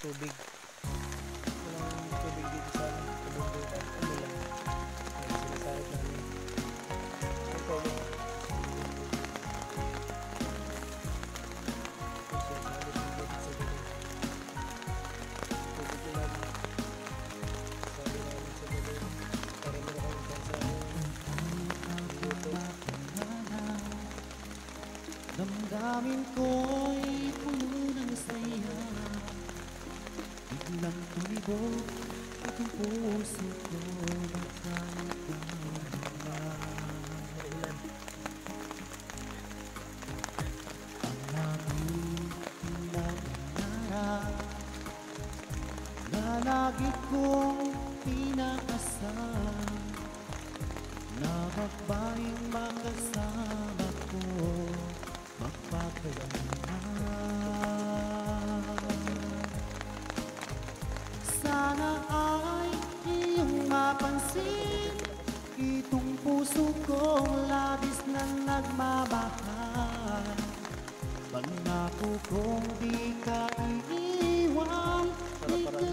tubig. Walang tubig dito sa kabundukan. Ano lang. Yung sinasahid namin. Ito ulit. Sinasahid dito sa gilid. Tubig ko lang. Sabi namin sa gilid. Para meron kami pansahin. Dito. Damdamin ko'y puno ng saya. Biglang tumibok itong puso ko. Magkaiba. Ang aking pinag-inarap na lagi kong pinakasal, na babaeng makasama ko magpapalaman. Sana ay iyong mapansin itong puso kong labis na nagmamahal. Pangako kong di ka iiwan, di ka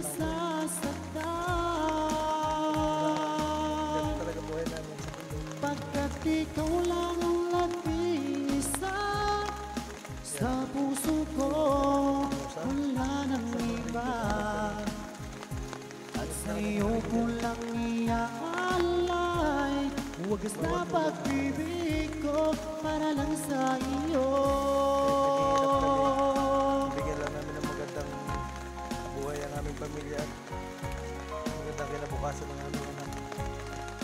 sasaktan. Pagkat ikaw lang ang laging isa sa puso ko, wala nang iba. At sa'yo ko lang iaalay wagas na pag-ibig ko para lang sa iyo. Bigyan lang namin ng magandang buhay ang aming pamilya at magandang kinabukasan ng aming anak.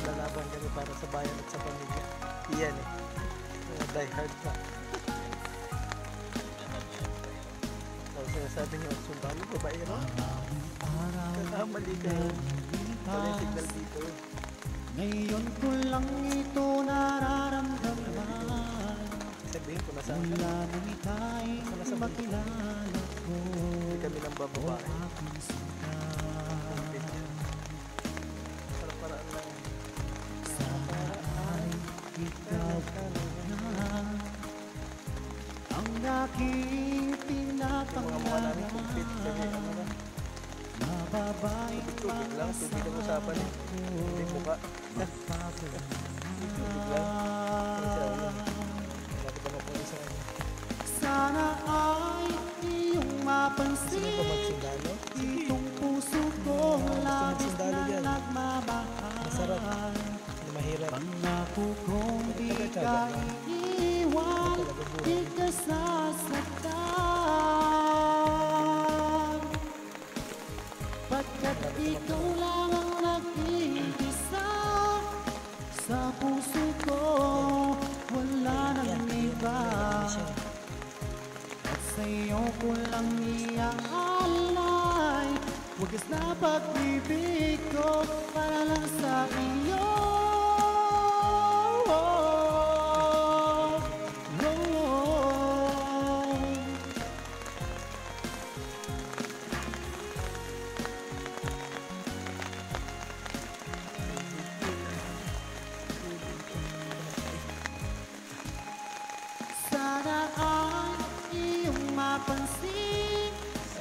Lalaban kami para sa bayan at sa pamilya. Iyan eh. Mga die hard pa. Tapos sinasabi niyo, sundalo, babae no? Kakamali kayo. Wala yung signal dito. Ngayon ko lang ito nararamdaman. Sabihin ko nasaan ka. Mula nang ika'y makilala ko, Hindi kami nang bababae. o aking sinta. Para-paraan lang. Sana ay ikaw na ang aking Mga namin complete kasi ano pinapangarap, lang. na babaeng Tubig lang. Tubig ang usapan eh. Hindi mukha. Tubig lang. Kasi ano. Malapit na mapulis sa kanya. sana ay iyong Gusto mapansin niyo ba magsundalo? itong puso kong labis na Sundalo yan. nagmamahal. Masarap. Hindi mahirap. Pangako kong di ka iiwan, di ka sasaktan. Pagkat ikaw lang ang nag-iisa sa puso ko, wala nang iba. At sa'yo ko lang iaalay wagas na pag-ibig ko para lang sa iyo. Sana ay iyong mapansin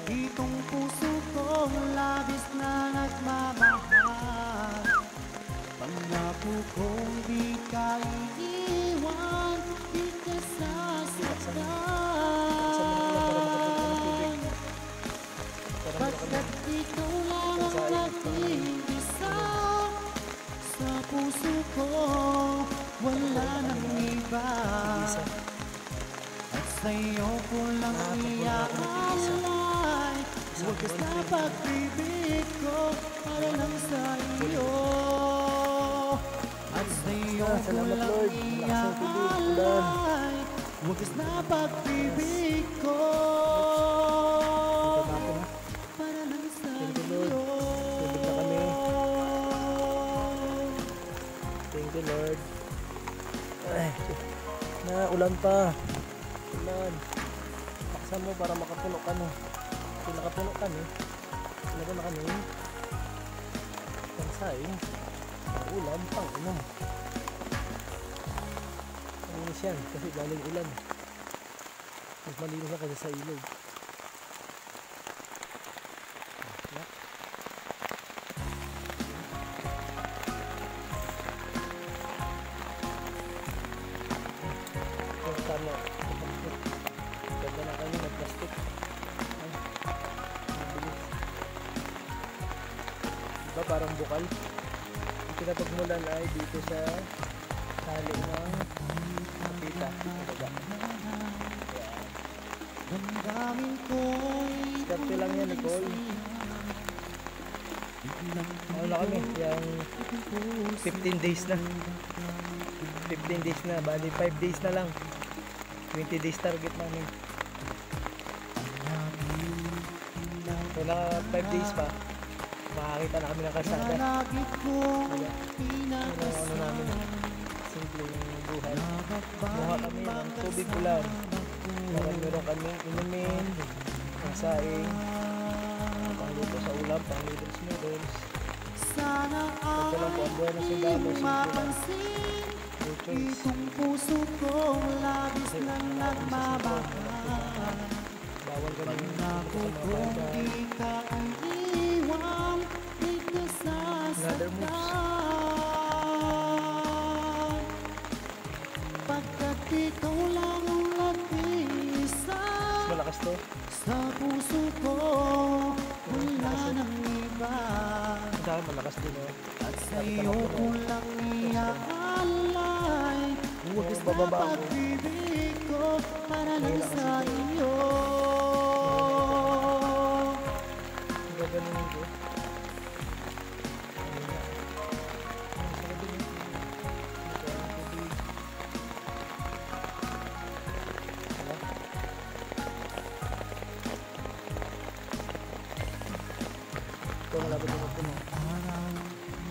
itong puso kong labis na nagmamahal. Pangako kong di ka iiwan, di ka sasaktan. Pagkat ikaw lang ang nag-iisa sa puso ko, wala nang iba. At sa'yo ko lang iaalay wagas na pag-ibig ko para lang sa iyo. At sa'yo ko lang iaalay wagas na pag-ibig ko para lang sa iyo. Tubig na kami. Thank you Lord. Ay, ulan pa. Ulan. Paksan mo para makapuno ka no. Kung nakapuno ka no, talaga na kami. Pansain. Ulan pang inom. Malinis yan kasi galing ulan. Mas malinis na kasi sa ilog. Diba parang bukal? Ang pinapagmulan ay dito sa tali ng kapita. Damdamin ko'y Swerte lang yan, Nicole. Ano na kami? Yung 15 days na. 15 days na. Bali 5 days na lang. 20 days target namin. So na 5 days pa. Makakita na kami ng kalsada. lagi kong Yun ang ano namin. Simple yung buhay. Buha kami ng tubig ulan. Meron kami inumin. Ang saing. Pangluto sa ulam. Pang noodles. sana Pagkalang po ang buhay ng sundalo. ay Simple lang. mapansin. No choice. Itong puso kong labis na nagmamahal. Bawal kami Pangako sa mga kong bata. di ka iiwan, di ka Another moves. sasaktan. Pagkat ikaw lang ang nag-iisa Malakas to. sa puso ko, wala nang iba. Ang dami malakas din oh. At sa'yo ko lang iaalay, wagas na bababa ako. pag-ibig ko para lang sa iyo. Gaganunin ko. Ayun na. Ang sarap din eh. Ito ang tubig. Wala. Ito malapit din ito mo. Parang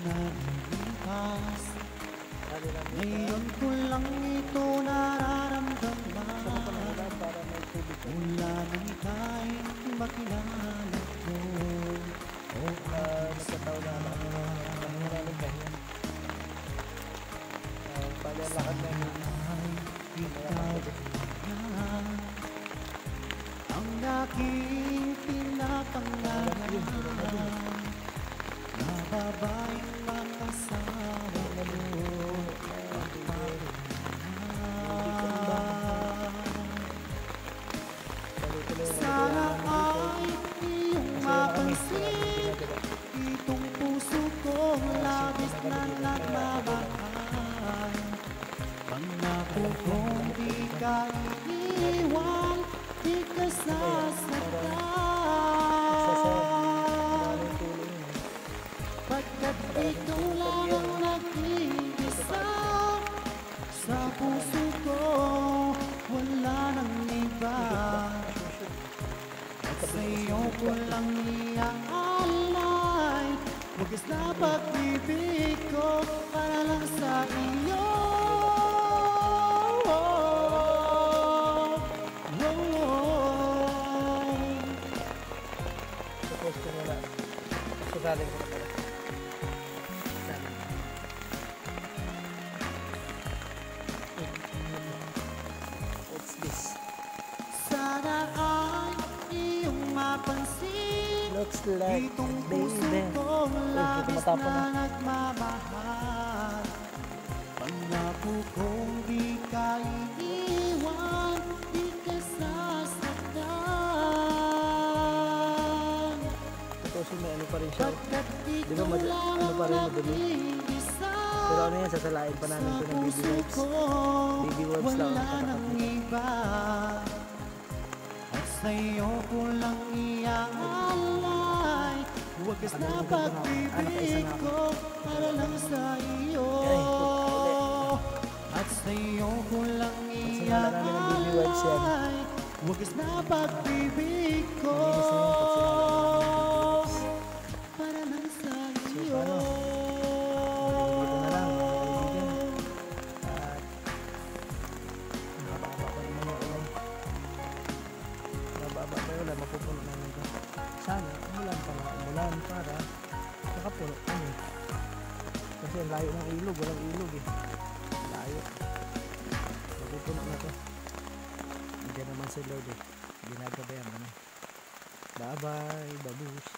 nalilipas, Kali lang dito. ngayon ko lang ito Sarap pa nararamdaman. ng ulam para may tubig ko. Mula nang ika'y makilala ko, Nagkataon na ako. Ang maraming ganyan. Pali ang lakad na yun. ikaw yan ang aking pinapangarap na babaeng makasama mo. Sana ay iyong mapansin itong puso kong labis na nagmamahal. Pangako kong di ka iiwan, di ka sasaktan. Pagkat ikaw lang ang nag-iisa sa puso ko, wala nang iba. At sa'yo ko lang iaalay, wagas na pag-ibig ko para lang sa iyo. Tapos ko muna. Sasalin ko na pala. Sasalin. What's this? Sana ay iyong mapansin Looks like itong puso baby. kong labis tumatapon na na. nagmamahal. Pangako kong di ka iiwan, di ka sasaktan. Tapos may ano pa rin siya. Pagkat Di ba ikaw lang ano pa ang rin madumi? nag-iisa Pero ano yan, sasalain pa namin sa ito ng baby puso wipes. ko, Baby wipes lang ang wala katapat nang nito. iba. At sa'yo ko lang iaalay, wagas na pag-ibig ko para lang sa iyo. At sa'yo ko lang Sinala namin ng baby wipes yan. iaalay, wagas na pag-ibig ko Malinis na yun pag sinala namin. para lang sa So, iyo. paano? Dito na lang, mga kaibigan. At mababa pa naman yung ulan. Mababa pa yung ulan, mapupuno namin ito. Sana, umulan para makapuno kami. Kasi ang layo ng ilog, walang ilog eh. Layo. Mapupuno na to. Hindi naman si Lord eh. Ginagabayan kami. Bye bye, babush.